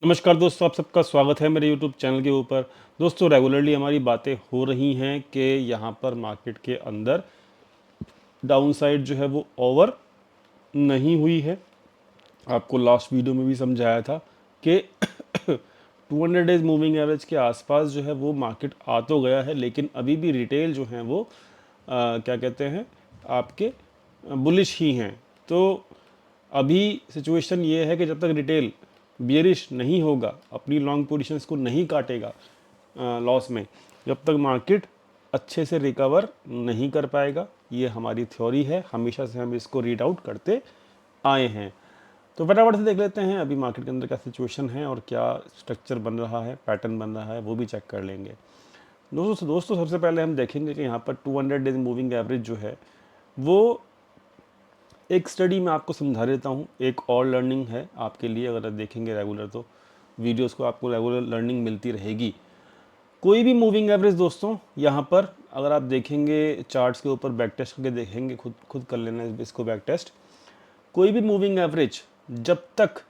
नमस्कार दोस्तों, आप सबका स्वागत है मेरे यूट्यूब चैनल के ऊपर। दोस्तों, रेगुलरली हमारी बातें हो रही हैं कि यहाँ पर मार्केट के अंदर डाउनसाइड जो है वो ओवर नहीं हुई है। आपको लास्ट वीडियो में भी समझाया था कि 200 डेज मूविंग एवरेज के आसपास जो है वो मार्केट आ तो गया है, लेकिन अभी भी रिटेल जो है वो क्या कहते हैं, आपके बुलिश ही हैं। तो अभी सिचुएशन ये है कि जब तक रिटेल बियरिश नहीं होगा, अपनी लॉन्ग पोजीशंस को नहीं काटेगा लॉस में, जब तक मार्केट अच्छे से रिकवर नहीं कर पाएगा। ये हमारी थ्योरी है, हमेशा से हम इसको रीड आउट करते आए हैं। तो फटाफट से देख लेते हैं अभी मार्केट के अंदर क्या सिचुएशन है और क्या स्ट्रक्चर बन रहा है, पैटर्न बन रहा है, वो भी चेक कर लेंगे। दोस्तों सबसे पहले हम देखेंगे कि यहाँ पर 200 डेज मूविंग एवरेज जो है वो एक स्टडी में आपको समझा देता हूँ। एक और लर्निंग है आपके लिए, अगर आप देखेंगे रेगुलर तो वीडियोस को आपको रेगुलर लर्निंग मिलती रहेगी। कोई भी मूविंग एवरेज दोस्तों, यहाँ पर अगर आप देखेंगे चार्ट्स के ऊपर बैक टेस्ट करके देखेंगे, खुद खुद कर लेना इसको बैक टेस्ट। कोई भी मूविंग एवरेज जब तक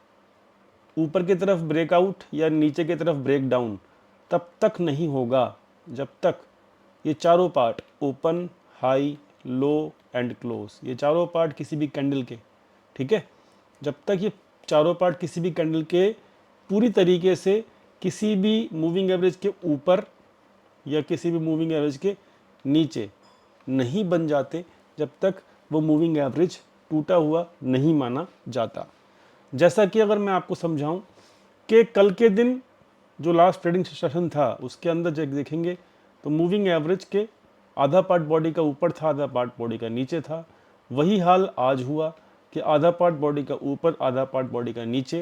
ऊपर की तरफ ब्रेकआउट या नीचे की तरफ ब्रेक डाउन तब तक नहीं होगा, जब तक ये चारों part open, high, low and close, ये चारों पार्ट किसी भी कैंडल के, ठीक है, जब तक ये चारों पार्ट किसी भी कैंडल के पूरी तरीके से किसी भी मूविंग एवरेज के ऊपर या किसी भी मूविंग एवरेज के नीचे नहीं बन जाते, जब तक वो मूविंग एवरेज टूटा हुआ नहीं माना जाता। जैसा कि अगर मैं आपको समझाऊं कि कल के दिन जो लास्ट ट्रेडिंग सेशन था उसके अंदर जब देखेंगे तो मूविंग एवरेज के आधा पार्ट बॉडी का ऊपर था, आधा पार्ट बॉडी का नीचे था। वही हाल आज हुआ कि आधा पार्ट बॉडी का ऊपर, आधा पार्ट बॉडी का नीचे।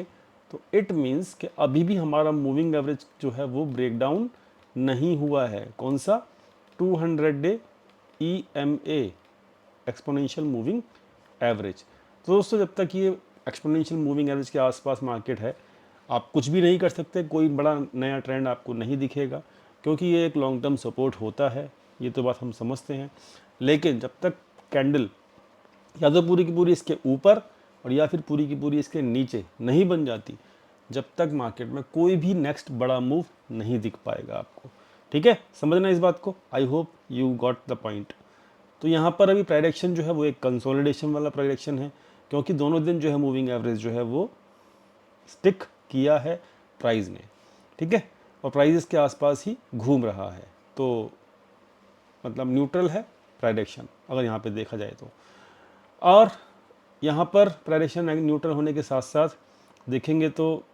तो इट मीन्स कि अभी भी हमारा मूविंग एवरेज जो है वो ब्रेक डाउन नहीं हुआ है। कौन सा? 200 day EMA, exponential moving average. तो दोस्तों, जब तक ये एक्सपोनेंशियल मूविंग एवरेज के आसपास मार्केट है, आप कुछ भी नहीं कर सकते, कोई बड़ा नया ट्रेंड आपको नहीं दिखेगा, क्योंकि ये एक लॉन्ग टर्म सपोर्ट होता है, ये तो बात हम समझते हैं। लेकिन जब तक कैंडल या तो पूरी की पूरी इसके ऊपर और या फिर पूरी की पूरी इसके नीचे नहीं बन जाती, जब तक मार्केट में कोई भी नेक्स्ट बड़ा मूव नहीं दिख पाएगा आपको। ठीक है, समझना इस बात को। I hope you got the point. तो यहाँ पर अभी प्राइडेक्शन जो है वो एक कंसोलिडेशन वाला प्राइडेक्शन है, क्योंकि दोनों दिन जो है मूविंग एवरेज जो है वो स्टिक किया है प्राइस ने, ठीक है, और प्राइस के आसपास ही घूम रहा है। तो मतलब न्यूट्रल है प्राइडेक्शन, अगर यहाँ पे देखा जाए तो। और यहाँ पर प्राइडेक्शन न्यूट्रल होने के साथ साथ देखेंगे तो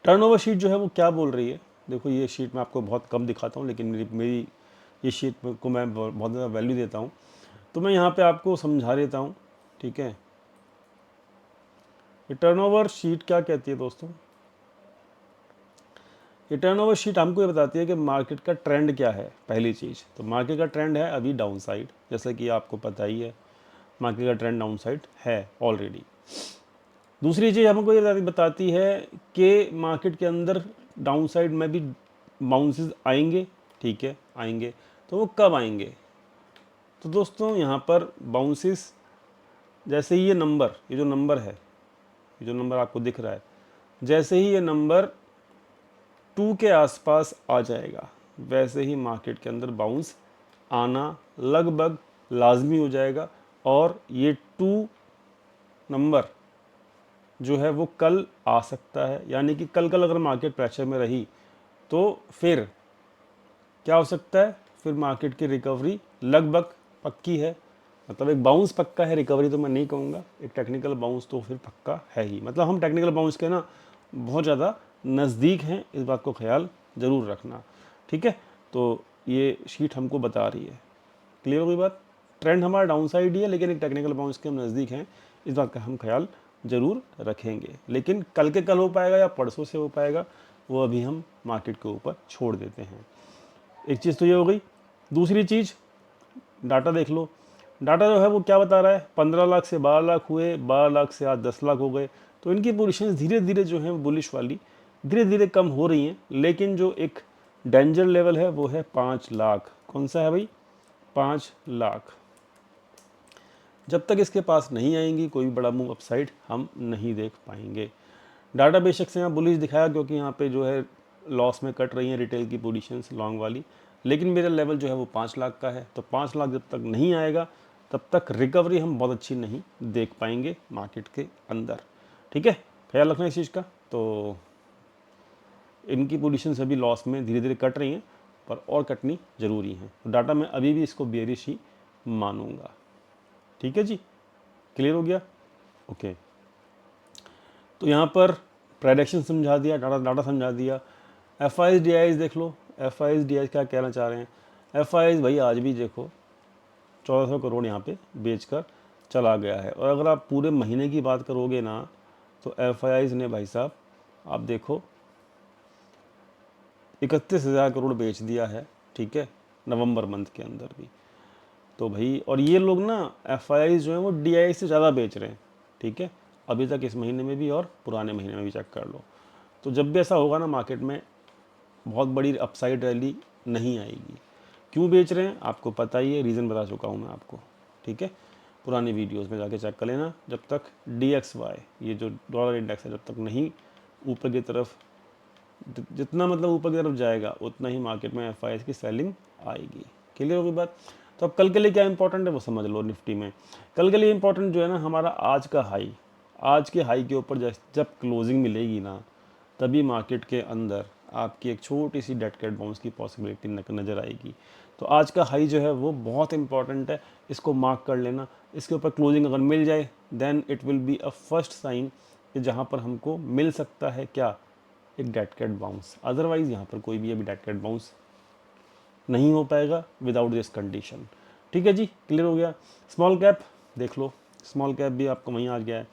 टर्नओवर शीट जो है वो क्या बोल रही है। देखो, ये शीट मैं आपको बहुत कम दिखाता हूँ, लेकिन मेरी ये शीट को मैं बहुत ज़्यादा वैल्यू देता हूँ, तो मैं यहाँ पे आपको समझा देता हूँ। ठीक है, ये टर्नओवर शीट क्या कहती है दोस्तों? ये टर्नओवर शीट हमको ये बताती है कि मार्केट का ट्रेंड क्या है। पहली चीज़ तो मार्केट का ट्रेंड है अभी डाउन साइड, जैसा कि आपको पता ही है, मार्केट का ट्रेंड डाउन साइड है ऑलरेडी। दूसरी चीज़ हमको ये बताती है कि मार्केट के अंदर डाउन साइड में भी बाउंसेस आएंगे। ठीक है, आएंगे, तो वो कब आएंगे? तो दोस्तों, यहाँ पर बाउंसेस, जैसे ही ये जो नंबर है, ये जो नंबर आपको दिख रहा है, जैसे ही ये नंबर 2 के आसपास आ जाएगा, वैसे ही मार्केट के अंदर बाउंस आना लगभग लाजमी हो जाएगा। और ये 2 नंबर जो है वो कल आ सकता है, यानी कि कल अगर मार्केट प्रेशर में रही तो फिर क्या हो सकता है? फिर मार्केट की रिकवरी लगभग पक्की है। मतलब एक बाउंस पक्का है, रिकवरी तो मैं नहीं कहूँगा, एक टेक्निकल बाउंस तो फिर पक्का है ही। मतलब हम टेक्निकल बाउंस के ना बहुत ज़्यादा नज़दीक हैं, इस बात को ख्याल ज़रूर रखना। ठीक है, तो ये शीट हमको बता रही है। क्लियर हो गई बात? ट्रेंड हमारा डाउन साइड ही है, लेकिन एक टेक्निकल बाउंस के हम नज़दीक हैं, इस बात का हम ख्याल ज़रूर रखेंगे। लेकिन कल के कल हो पाएगा या परसों से हो पाएगा, वो अभी हम मार्केट के ऊपर छोड़ देते हैं। एक चीज़ तो ये हो गई। दूसरी चीज़, डाटा देख लो। डाटा जो है वो क्या बता रहा है? 15 लाख से 12 लाख हुए, 12 लाख से आज 10 लाख हो गए। तो इनकी पोजीशंस धीरे धीरे जो है बुलिश वाली धीरे धीरे कम हो रही हैं, लेकिन जो एक डेंजर लेवल है वो है 5 लाख। कौन सा है भाई? 5 लाख। जब तक इसके पास नहीं आएंगी कोई भी बड़ा मूव अपसाइड हम नहीं देख पाएंगे। डाटा बेशक से यहाँ बुलिश दिखाया क्योंकि यहाँ पे जो है लॉस में कट रही हैं रिटेल की पोजीशंस लॉन्ग वाली, लेकिन मेरा लेवल जो है वो 5 लाख का है। तो 5 लाख जब तक नहीं आएगा तब तक रिकवरी हम बहुत अच्छी नहीं देख पाएंगे मार्केट के अंदर। ठीक है, ख्याल रखना इस चीज़ का। तो इनकी पोजीशंस अभी लॉस में धीरे धीरे कट रही हैं, पर और कटनी ज़रूरी है। तो डाटा मैं अभी भी इसको बेरिश ही मानूंगा। ठीक है जी, क्लियर हो गया? ओके, तो यहाँ पर प्रेडिक्शन समझा दिया, डाटा समझा दिया। एफ आई डी आई देख लो, एफ आई डी आई क्या कहना चाह रहे हैं। एफ आई भाई आज भी देखो 1400 करोड़ यहाँ पे बेचकर चला गया है। और अगर आप पूरे महीने की बात करोगे ना, तो एफ आई ने भाई साहब आप देखो 31,000 करोड़ बेच दिया है। ठीक है, नवंबर मंथ के अंदर भी। तो भाई और ये लोग ना एफ आई जो है वो डी आई से ज़्यादा बेच रहे हैं। ठीक है, अभी तक इस महीने में भी और पुराने महीने में भी चेक कर लो। तो जब भी ऐसा होगा ना मार्केट में बहुत बड़ी अपसाइड रैली नहीं आएगी। क्यों बेच रहे हैं आपको पता ही है, रीज़न बता चुका हूँ मैं आपको। ठीक है, पुरानी वीडियोस में जाके चेक कर लेना। जब तक DXY ये जो डॉलर इंडेक्स है जब तक नहीं ऊपर की तरफ, जितना मतलब ऊपर की तरफ जाएगा उतना ही मार्केट में एफ की सेलिंग आएगी। क्लियर होगी बात? तो अब कल के लिए क्या इंपॉर्टेंट है वो समझ लो। निफ्टी में कल के लिए इंपॉर्टेंट जो है ना हमारा आज का हाई, आज के हाई के ऊपर जब क्लोजिंग मिलेगी ना, तभी मार्केट के अंदर आपकी एक छोटी सी डेड कैट बाउंस की पॉसिबिलिटी नज़र आएगी। तो आज का हाई जो है वो बहुत इंपॉर्टेंट है, इसको मार्क कर लेना। इसके ऊपर क्लोजिंग अगर मिल जाए then it will be a first sign कि जहाँ पर हमको मिल सकता है क्या, एक डेड कैट बाउंस। अदरवाइज़ यहाँ पर कोई भी अभी डेड कैट बाउंस नहीं हो पाएगा विदाउट दिस कंडीशन। ठीक है जी, क्लियर हो गया। स्मॉल कैप देख लो, स्मॉल कैप भी आपको वहीं आ गया है,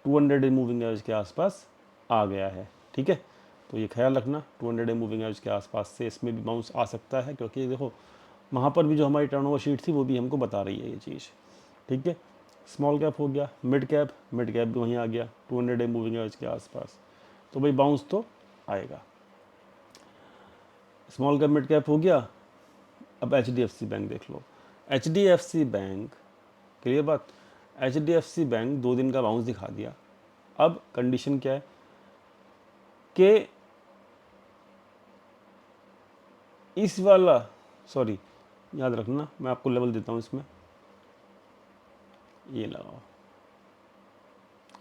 200 डे मूविंग एवरेज के आसपास आ गया है। ठीक है, तो ये ख्याल रखना 200 डे मूविंग एवरेज के आसपास से इसमें भी बाउंस आ सकता है, क्योंकि देखो वहाँ पर भी जो हमारी टर्नओवर शीट थी वो भी हमको बता रही है ये चीज़। ठीक है, स्मॉल कैप हो गया। मिड कैप भी वहीं आ गया 200 डे मूविंग एवरेज के आसपास। तो भाई बाउंस तो आएगा। स्मॉल कैप मिड कैप हो गया। अब HDFC बैंक देख लो। HDFC बैंक, क्लियर बात, HDFC बैंक 2 दिन का बाउंस दिखा दिया। अब कंडीशन क्या है कि इस वाला, सॉरी याद रखना मैं आपको लेवल देता हूँ इसमें, ये लगाओ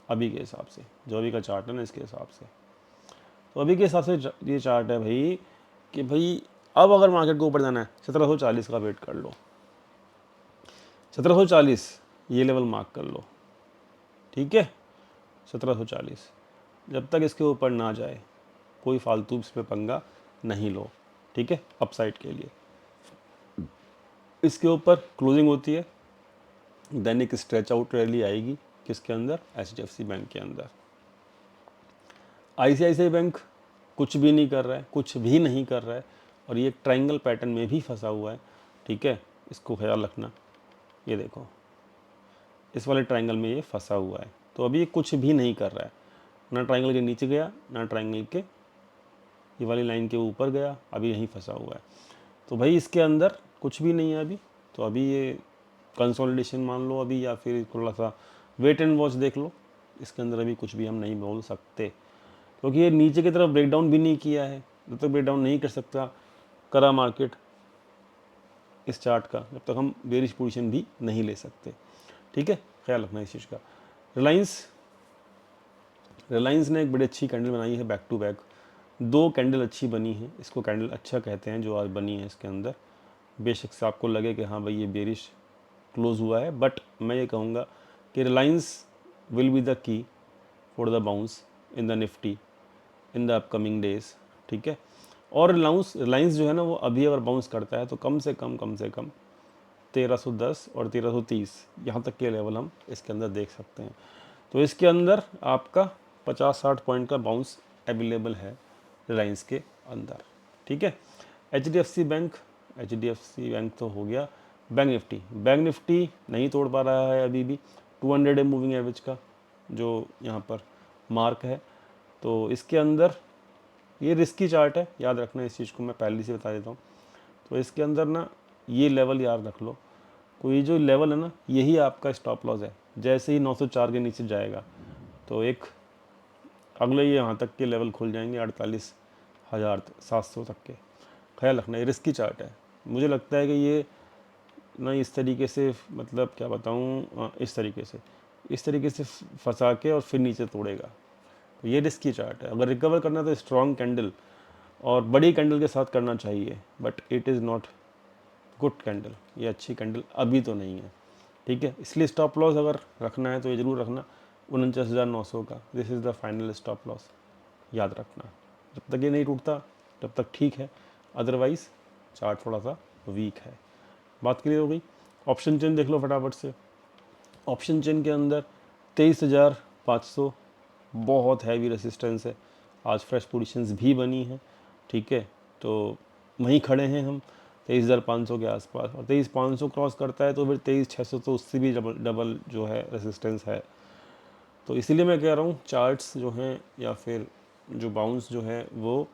अभी के हिसाब से, जो अभी का चार्ट है ना इसके हिसाब से। तो अभी के हिसाब से ये चार्ट है भाई कि भाई अब अगर मार्केट को ऊपर जाना है 1740 का वेट कर लो। 1740 ये लेवल मार्क कर लो। ठीक है, 1740 जब तक इसके ऊपर ना जाए कोई फालतू इस पर पंगा नहीं लो। ठीक है, अपसाइड के लिए इसके ऊपर क्लोजिंग होती है, देन एक स्ट्रेच आउट रैली आएगी किसके अंदर, HDFC बैंक के अंदर। ICICI बैंक कुछ भी नहीं कर रहा है, कुछ भी नहीं कर रहा है, और ये एक ट्रायंगल पैटर्न में भी फंसा हुआ है। ठीक है, इसको ख्याल रखना। ये देखो इस वाले ट्रायंगल में ये फंसा हुआ है, तो अभी ये कुछ भी नहीं कर रहा है, ना ट्रायंगल के नीचे गया ना ट्रायंगल के ये वाली लाइन के ऊपर गया, अभी यहीं फंसा हुआ है। तो भाई इसके अंदर कुछ भी नहीं है अभी। तो अभी ये कंसोलिडेशन मान लो अभी, या फिर थोड़ा सा वेट एंड वॉच देख लो। इसके अंदर अभी कुछ भी हम नहीं बोल सकते, क्योंकि ये नीचे की तरफ ब्रेकडाउन भी नहीं किया है। जब तक ब्रेकडाउन नहीं कर सकता करा मार्केट इस चार्ट का, जब तक हम बेरिश पोजीशन भी नहीं ले सकते। ठीक है, ख्याल रखना इस चीज़ का। रिलायंस ने एक बड़ी अच्छी कैंडल बनाई है बैक टू बैक, 2 कैंडल अच्छी बनी है, इसको कैंडल अच्छा कहते हैं जो आज बनी है इसके अंदर। बेशक से आपको लगे कि हाँ भाई ये बेरिश क्लोज हुआ है, बट मैं ये कहूँगा कि Reliance will be the key for the bounce in the Nifty in the upcoming days. ठीक है, और रिलायंस जो है ना वो अभी अगर बाउंस करता है तो कम से कम 1310 और 1330 यहाँ तक के लेवल हम इसके अंदर देख सकते हैं। तो इसके अंदर आपका 50-60 पॉइंट का बाउंस अवेलेबल है रिलायंस के अंदर। ठीक है, HDFC बैंक तो हो गया। बैंक निफ्टी नहीं तोड़ पा रहा है अभी भी 200 डे मूविंग एवरेज का जो यहाँ पर मार्क है। तो इसके अंदर ये रिस्की चार्ट है, याद रखना इस चीज़ को, मैं पहले से बता देता हूँ। तो इसके अंदर ना ये लेवल याद रख लो, कोई जो लेवल है ना यही आपका स्टॉप लॉस है। जैसे ही 904 के नीचे जाएगा तो एक अगले ये यहाँ तक के लेवल खुल जाएंगे 48,700 तक के। ख्याल रखना ये रिस्की चार्ट है। मुझे लगता है कि ये ना इस तरीके से, मतलब क्या बताऊँ, इस तरीके से फंसा के और फिर नीचे तोड़ेगा। तो ये रिस्की चार्ट है। अगर रिकवर करना है तो स्ट्रॉन्ग कैंडल और बड़ी कैंडल के साथ करना चाहिए, but it is not good candle. ये अच्छी कैंडल अभी तो नहीं है, ठीक है। इसलिए स्टॉप लॉस अगर रखना है तो ये ज़रूर रखना 49,900 का। This is the final stop loss, याद रखना। जब तक ये नहीं टूटता तब तक ठीक है, अदरवाइज़ चार्ट थोड़ा सा वीक है। बात क्लियर हो गई। ऑप्शन चेन देख लो फटाफट से। ऑप्शन चेन के अंदर 23,500 बहुत हैवी रेसिस्टेंस है। आज फ्रेश पोजीशंस भी बनी हैं, ठीक है। तो वहीं खड़े हैं हम 23,500 के आसपास, और 23,500 क्रॉस करता है तो फिर 23,600 तो उससे भी डबल डबल जो है रेसिस्टेंस है। तो इसीलिए मैं कह रहा हूँ चार्ट्स जो हैं या फिर जो बाउंस जो है वो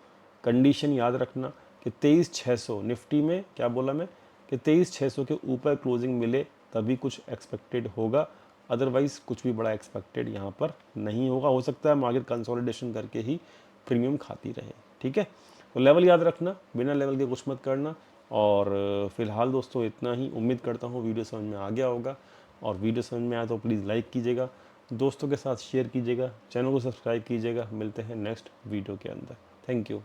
कंडीशन याद रखना कि 23,600 निफ्टी में क्या बोला मैं कि 23,600 के ऊपर क्लोजिंग मिले तभी कुछ एक्सपेक्टेड होगा, अदरवाइज़ कुछ भी बड़ा एक्सपेक्टेड यहाँ पर नहीं होगा। हो सकता है मार्केट कंसोलिडेशन करके ही प्रीमियम खाती रहे, ठीक है। तो लेवल याद रखना, बिना लेवल के कुछ मत करना। और फिलहाल दोस्तों इतना ही। उम्मीद करता हूँ वीडियो समझ में आ गया होगा, और वीडियो समझ में आया तो प्लीज़ लाइक कीजिएगा, दोस्तों के साथ शेयर कीजिएगा, चैनल को सब्सक्राइब कीजिएगा। मिलते हैं नेक्स्ट वीडियो के अंदर। Thank you.